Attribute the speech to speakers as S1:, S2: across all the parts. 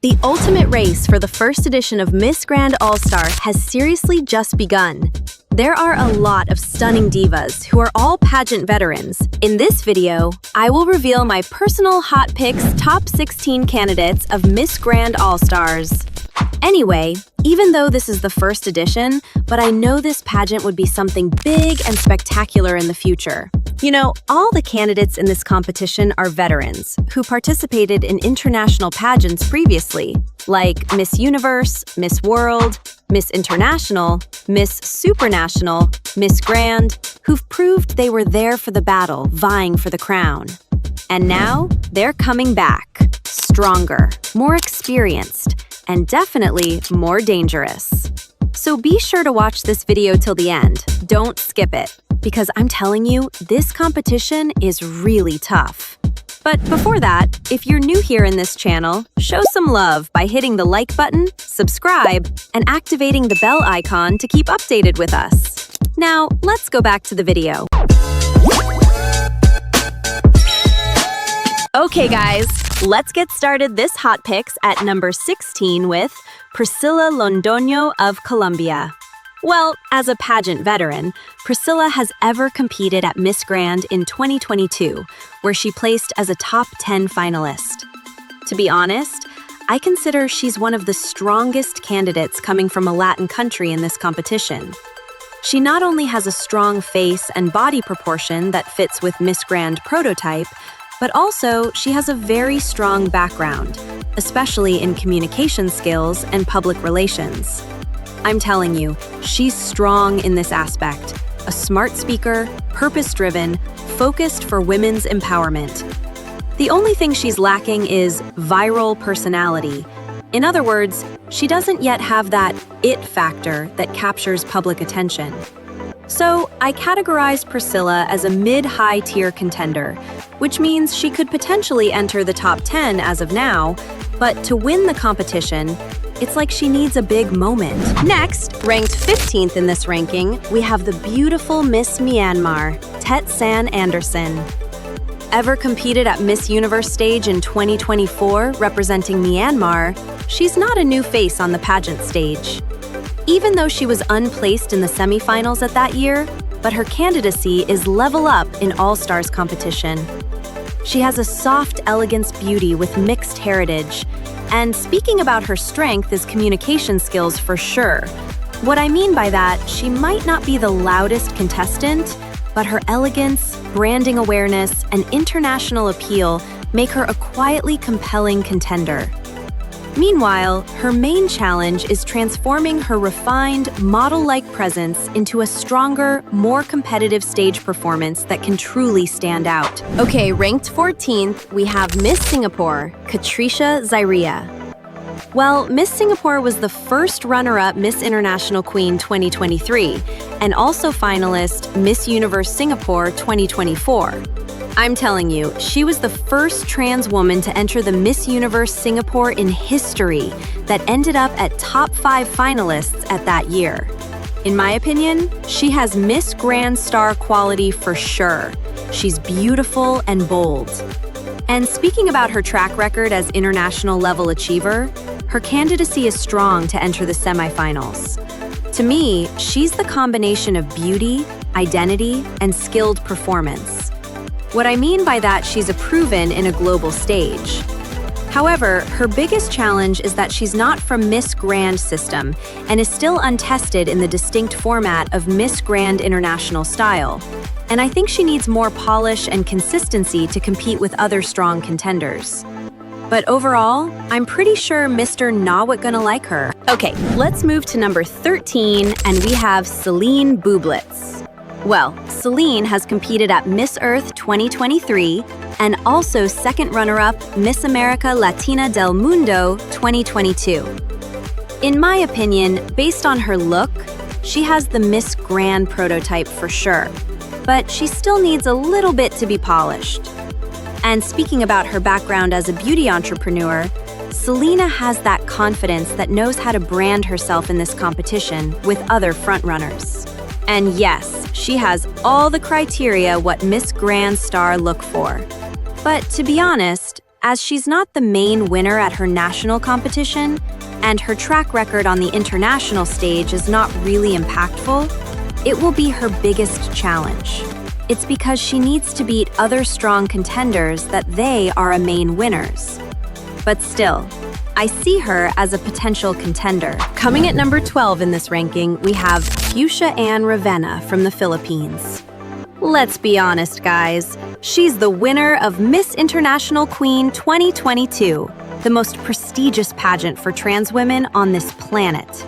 S1: The ultimate race for the first edition of Miss Grand All-Star has seriously just begun. There are a lot of stunning divas who are all pageant veterans. In this video, I will reveal my personal hot picks top 16 candidates of Miss Grand All-Stars. Anyway, even though this is the first edition, but I know this pageant would be something big and spectacular in the future. You know, all the candidates in this competition are veterans who participated in international pageants previously, like Miss Universe, Miss World, Miss International, Miss Supranational, Miss Grand, who've proved they were there for the battle, vying for the crown. And now, they're coming back, stronger, more experienced, and definitely more dangerous. So be sure to watch this video till the end. Don't skip it, because I'm telling you, this competition is really tough. But before that, if you're new here in this channel, show some love by hitting the like button, subscribe, and activating the bell icon to keep updated with us. Now, let's go back to the video. Okay guys, let's get started this hot picks at number 16 with Priscilla Londoño of Colombia. Well, as a pageant veteran, Priscilla has ever competed at Miss Grand in 2022, where she placed as a top 10 finalist. To be honest, I consider she's one of the strongest candidates coming from a Latin country in this competition. She not only has a strong face and body proportion that fits with Miss Grand prototype, but also she has a very strong background, especially in communication skills and public relations. I'm telling you, she's strong in this aspect. A smart speaker, purpose-driven, focused for women's empowerment. The only thing she's lacking is viral personality. In other words, she doesn't yet have that it factor that captures public attention. So I categorize Priscilla as a mid-high tier contender, which means she could potentially enter the top 10 as of now, but to win the competition, it's like she needs a big moment. Next, ranked 15th in this ranking, we have the beautiful Miss Myanmar, Tet San Anderson. Ever competed at Miss Universe stage in 2024 representing Myanmar, she's not a new face on the pageant stage. Even though she was unplaced in the semifinals at that year, but her candidacy is level up in All-Stars competition. She has a soft elegance beauty with mixed heritage, and speaking about her strength is communication skills for sure. What I mean by that, she might not be the loudest contestant, but her elegance, branding awareness, and international appeal make her a quietly compelling contender. Meanwhile, her main challenge is transforming her refined, model-like presence into a stronger, more competitive stage performance that can truly stand out. Okay, ranked 14th, we have Miss Singapore, Qatrisha Zairyah. Well, Miss Singapore was the first runner-up Miss International Queen 2023, and also finalist Miss Universe Singapore 2024. I'm telling you, she was the first trans woman to enter the Miss Universe Singapore in history that ended up at top 5 finalists at that year. In my opinion, she has Miss Grand Star quality for sure. She's beautiful and bold. And speaking about her track record as international level achiever, her candidacy is strong to enter the semifinals. To me, she's the combination of beauty, identity, and skilled performance. What I mean by that, she's a proven in a global stage. However, her biggest challenge is that she's not from Miss Grand system and is still untested in the distinct format of Miss Grand International style. And I think she needs more polish and consistency to compete with other strong contenders. But overall, I'm pretty sure Mr. Nawat gonna like her. Okay, let's move to number 13, and we have Selene Bublitz. Well, Selene has competed at Miss Earth 2023 and also second runner-up Miss America Latina del Mundo 2022. In my opinion, based on her look, she has the Miss Grand prototype for sure, but she still needs a little bit to be polished. And speaking about her background as a beauty entrepreneur, Selena has that confidence that knows how to brand herself in this competition with other frontrunners. And yes, she has all the criteria what Miss Grand Star look for. But to be honest, As she's not the main winner at her national competition, and her track record on the international stage is not really impactful, it will be her biggest challenge. It's because she needs to beat other strong contenders that they are main winners. But still, I see her as a potential contender. Coming at number 12 in this ranking, we have Fuchsia Ann Ravenna from the Philippines. Let's be honest, guys. She's the winner of Miss International Queen 2022, the most prestigious pageant for trans women on this planet.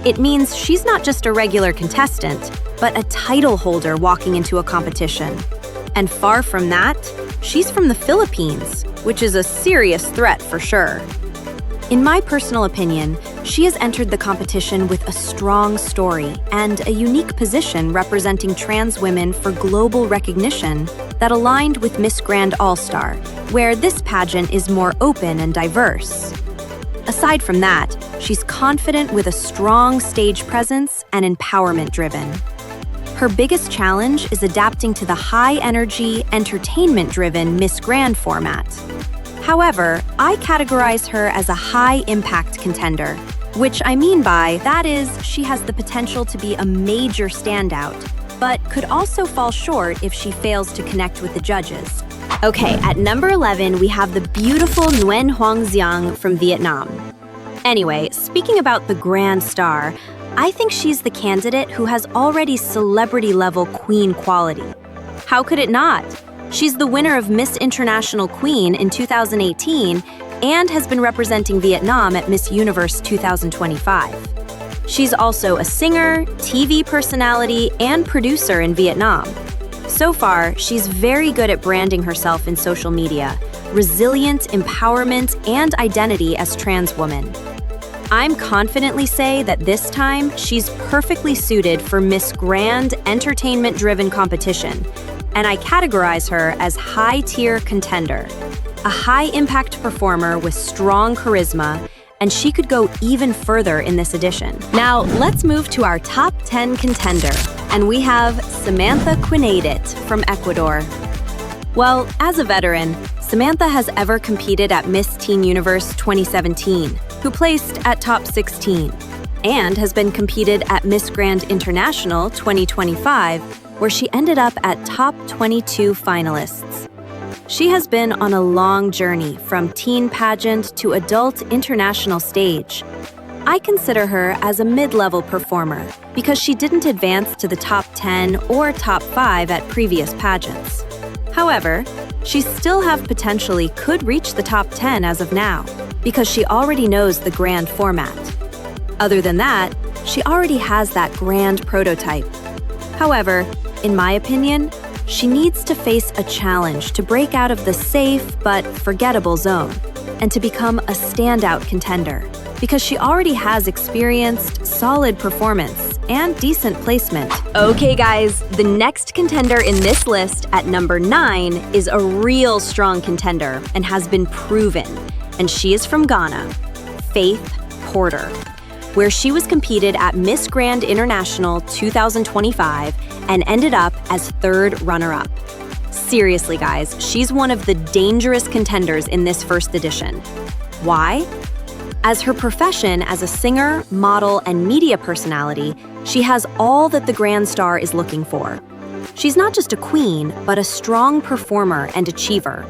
S1: It means she's not just a regular contestant, but a title holder walking into a competition. And far from that, she's from the Philippines, which is a serious threat for sure. In my personal opinion, she has entered the competition with a strong story and a unique position representing trans women for global recognition that aligned with Miss Grand All-Star, where this pageant is more open and diverse. Aside from that, she's confident with a strong stage presence and empowerment-driven. Her biggest challenge is adapting to the high-energy, entertainment-driven Miss Grand format. However, I categorize her as a high-impact contender, which I mean by that is she has the potential to be a major standout, but could also fall short if she fails to connect with the judges. Okay, at number 11, we have the beautiful Nguyen Huong Giang from Vietnam. Anyway, speaking about the grand star, I think she's the candidate who has already celebrity-level queen quality. How could it not? She's the winner of Miss International Queen in 2018 and has been representing Vietnam at Miss Universe 2025. She's also a singer, TV personality, and producer in Vietnam. So far, she's very good at branding herself in social media, resilient, empowerment, and identity as trans woman. I'm confidently say that this time, she's perfectly suited for Miss Grand entertainment-driven competition, and I categorize her as high-tier contender, a high-impact performer with strong charisma, and she could go even further in this edition. Now, let's move to our top 10 contender, and we have Samantha Quenedit from Ecuador. Well, as a veteran, Samantha has ever competed at Miss Teen Universe 2017, who placed at top 16, and has been competed at Miss Grand International 2025, where she ended up at top 22 finalists. She has been on a long journey from teen pageant to adult international stage. I consider her as a mid-level performer because she didn't advance to the top 10 or top 5 at previous pageants. However, she still potentially could reach the top 10 as of now because she already knows the grand format. Other than that, she already has that grand prototype. However, in my opinion, she needs to face a challenge to break out of the safe but forgettable zone and to become a standout contender because she already has experienced solid performance and decent placement. Okay guys, the next contender in this list at number 9 is a real strong contender and has been proven, and she is from Ghana, Faith Porter, where she was competed at Miss Grand International 2025 and ended up as 3rd runner-up. Seriously, guys, she's one of the dangerous contenders in this first edition. Why? As her profession as a singer, model, and media personality, she has all that the Grand Star is looking for. She's not just a queen, but a strong performer and achiever.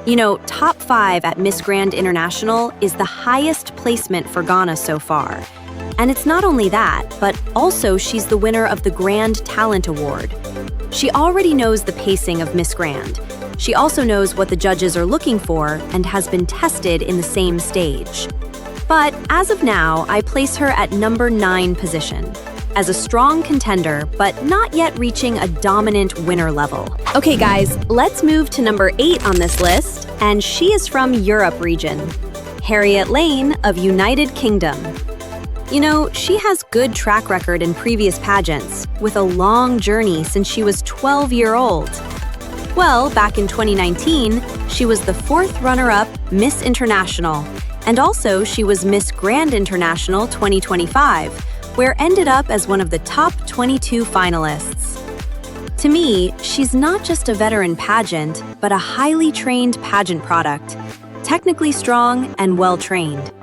S1: You know, top 5 at Miss Grand International is the highest placement for Ghana so far. And it's not only that, but also she's the winner of the Grand Talent Award. She already knows the pacing of Miss Grand. She also knows what the judges are looking for and has been tested in the same stage. But as of now, I place her at number 9 position, as a strong contender, but not yet reaching a dominant winner level. Okay guys, let's move to number 8 on this list, and she is from Europe region, Harriotte Lane of United Kingdom. You know, she has good track record in previous pageants, with a long journey since she was 12-year-old. Well, back in 2019, she was the 4th runner-up Miss International, and also she was Miss Grand International 2025, where ended up as one of the top 22 finalists. To me, she's not just a veteran pageant, but a highly trained pageant product. technically strong, and well-trained.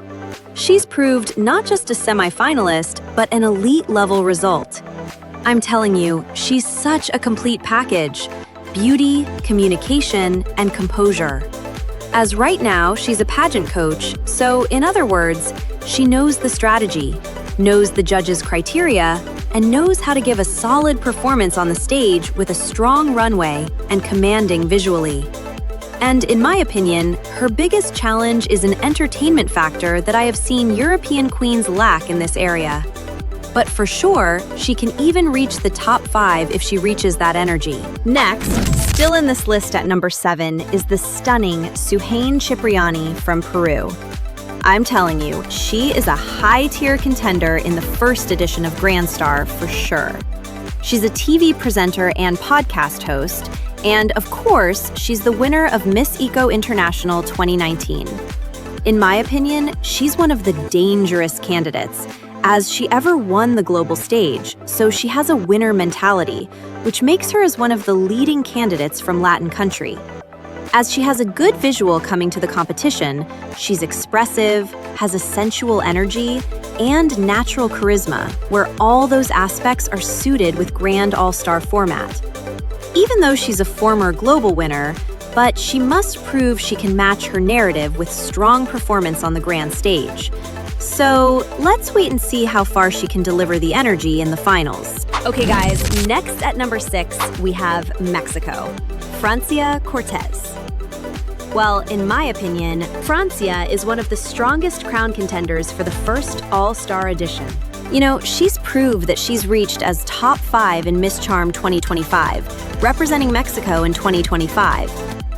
S1: She's proved not just a semi-finalist, but an elite-level result. I'm telling you, she's such a complete package: beauty, communication, and composure. As right now, she's a pageant coach, so in other words, she knows the strategy, knows the judges' criteria, and knows how to give a solid performance on the stage with a strong runway and commanding visually. And in my opinion, her biggest challenge is an entertainment factor that I have seen European queens lack in this area. But for sure, she can even reach the top 5 if she reaches that energy. Next, still in this list at number 7 is the stunning Suhaine Cipriani from Peru. I'm telling you, she is a high-tier contender in the first edition of Grand Star for sure. She's a TV presenter and podcast host, and of course, she's the winner of Miss Eco International 2019. In my opinion, she's one of the dangerous candidates, as she ever won the global stage, so she has a winner mentality, which makes her as one of the leading candidates from Latin country. As she has a good visual coming to the competition, she's expressive, has a sensual energy, and natural charisma, where all those aspects are suited with Grand All-Star format. Even though she's a former global winner, but she must prove she can match her narrative with strong performance on the grand stage. So let's wait and see how far she can deliver the energy in the finals. Okay guys, next at number 6, we have Mexico. Francia Cortés. Well, in my opinion, Francia is one of the strongest crown contenders for the first All-Star edition. You know, she's proved that she's reached as top 5 in Miss Charm 2025, representing Mexico in 2025.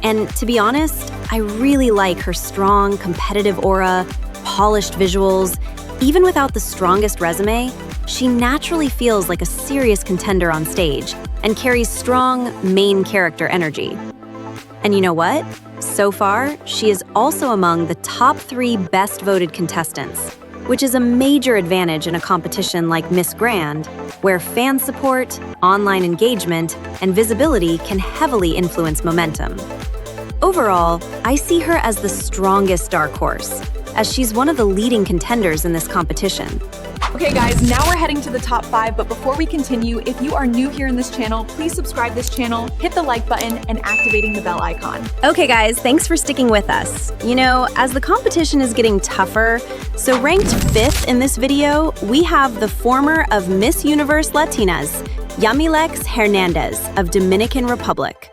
S1: And to be honest, I really like her strong, competitive aura, polished visuals. Even without the strongest resume, she naturally feels like a serious contender on stage and carries strong, main character energy. And you know what? So far, she is also among the top 3 best voted contestants, which is a major advantage in a competition like Miss Grand, where fan support, online engagement, and visibility can heavily influence momentum. Overall, I see her as the strongest dark horse, as she's one of the leading contenders in this competition.
S2: Okay guys, now we're heading to the top 5, but before we continue, if you are new here in this channel, please subscribe this channel, hit the like button, and activating the bell icon.
S1: Okay guys, thanks for sticking with us. You know, as the competition is getting tougher, so ranked 5th in this video, we have the former of Miss Universe Latinas, Yamilex Hernandez of Dominican Republic.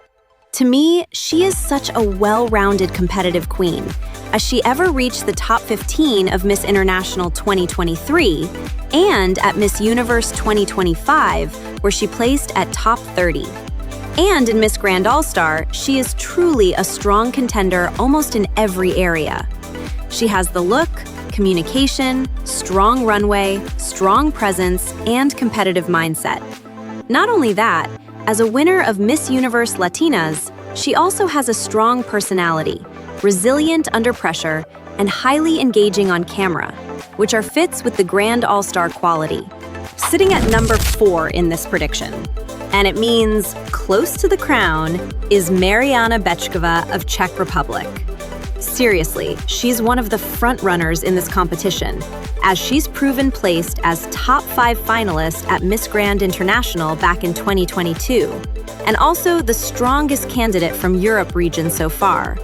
S1: To me, she is such a well-rounded competitive queen, as she ever reached the top 15 of Miss International 2023 and at Miss Universe 2025, where she placed at top 30. And in Miss Grand All-Star, she is truly a strong contender almost in every area. She has the look, communication, strong runway, strong presence, and competitive mindset. Not only that, as a winner of Miss Universe Latinas, she also has a strong personality, resilient under pressure, and highly engaging on camera, which are fits with the Grand All-Star quality. Sitting at number 4 in this prediction, and it means close to the crown, is Mariana Beckova of Czech Republic. Seriously, she's one of the front-runners in this competition, as she's proven placed as top 5 finalist at Miss Grand International back in 2022, and also the strongest candidate from Europe region so far.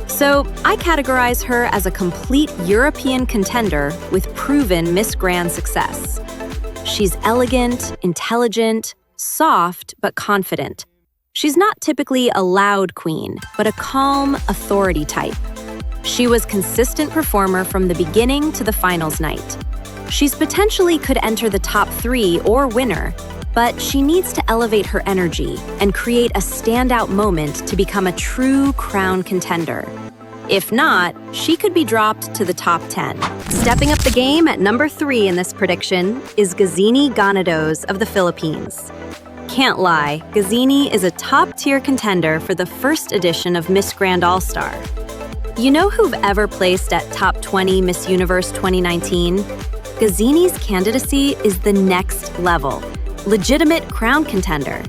S1: So I categorize her as a complete European contender with proven Miss Grand success. She's elegant, intelligent, soft, but confident. She's not typically a loud queen, but a calm, authority type. She was consistent performer from the beginning to the finals night. She's potentially could enter the top 3 or winner, but she needs to elevate her energy and create a standout moment to become a true crown contender. If not, she could be dropped to the top 10. Stepping up the game at number 3 in this prediction is Gazini Ganados of the Philippines. Can't lie, Gazini is a top-tier contender for the first edition of Miss Grand All-Star. You know who've ever placed at top 20 Miss Universe 2019? Gazini's candidacy is the next level. Legitimate crown contender.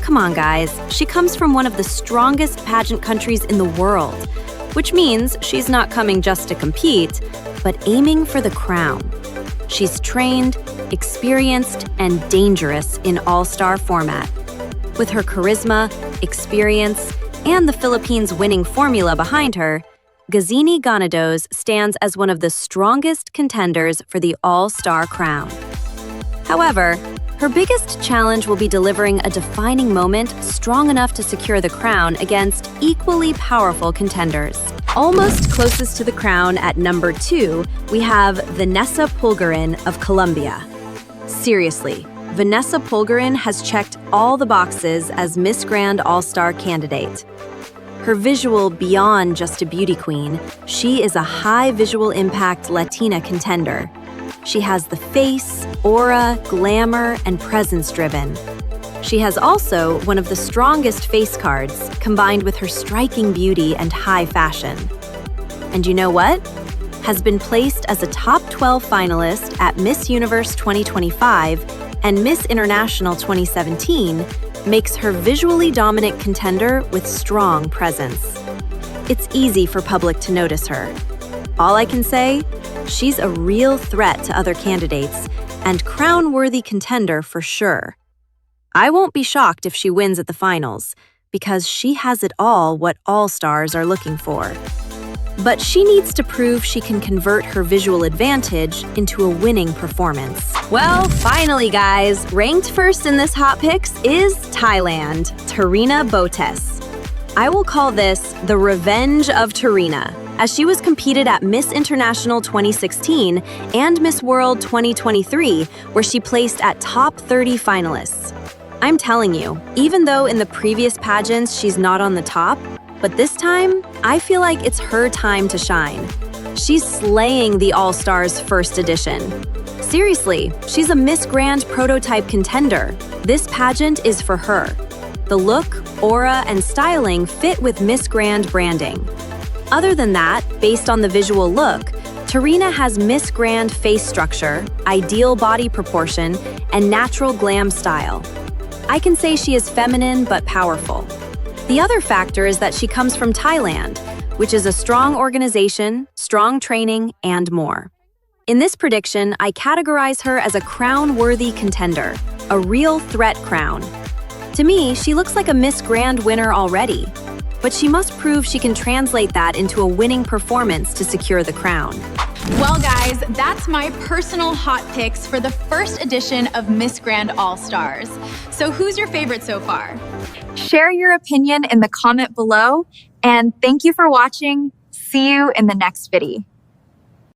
S1: Come on, guys. She comes from one of the strongest pageant countries in the world. which means she's not coming just to compete, but aiming for the crown. She's trained, experienced, and dangerous in all-star format. With her charisma, experience, and the Philippines' winning formula behind her, Gazini Ganados stands as one of the strongest contenders for the all-star crown. However, her biggest challenge will be delivering a defining moment strong enough to secure the crown against equally powerful contenders. Almost closest to the crown at number 2, we have Vanessa Pulgarin of Colombia. Seriously, Vanessa Pulgarin has checked all the boxes as Miss Grand All-Star candidate. Her visual beyond just a beauty queen, she is a high visual impact Latina contender. She has the face, aura, glamour, and presence-driven. She has also one of the strongest face cards, combined with her striking beauty and high fashion. And you know what? Has been placed as a top 12 finalist at Miss Universe 2025 and Miss International 2017, makes her visually dominant contender with strong presence. It's easy for public to notice her. All I can say, she's a real threat to other candidates and crown-worthy contender for sure. I won't be shocked if she wins at the finals, because she has it all what all-stars are looking for. But she needs to prove she can convert her visual advantage into a winning performance. Well, finally, guys, ranked first in this Hot Picks is Thailand, Tharina Botes. I will call this the revenge of Tharina, as she was competed at Miss International 2016 and Miss World 2023, where she placed at top 30 finalists. I'm telling you, even though in the previous pageants she's not on the top, but this time, I feel like it's her time to shine. She's slaying the All-Stars first edition. Seriously, she's a Miss Grand prototype contender. This pageant is for her. The look, aura, and styling fit with Miss Grand branding. Other than that, based on the visual look, Tharina has Miss Grand face structure, ideal body proportion, and natural glam style. I can say she is feminine but powerful. The other factor is that she comes from Thailand, which is a strong organization, strong training, and more. In this prediction, I categorize her as a crown-worthy contender, a real threat crown. To me, she looks like a Miss Grand winner already, but she must prove she can translate that into a winning performance to secure the crown.
S2: Well, guys, that's my personal hot picks for the first edition of Miss Grand All-Stars. So who's your favorite so far? Share your opinion in the comment below, and thank you for watching. See you in the next video.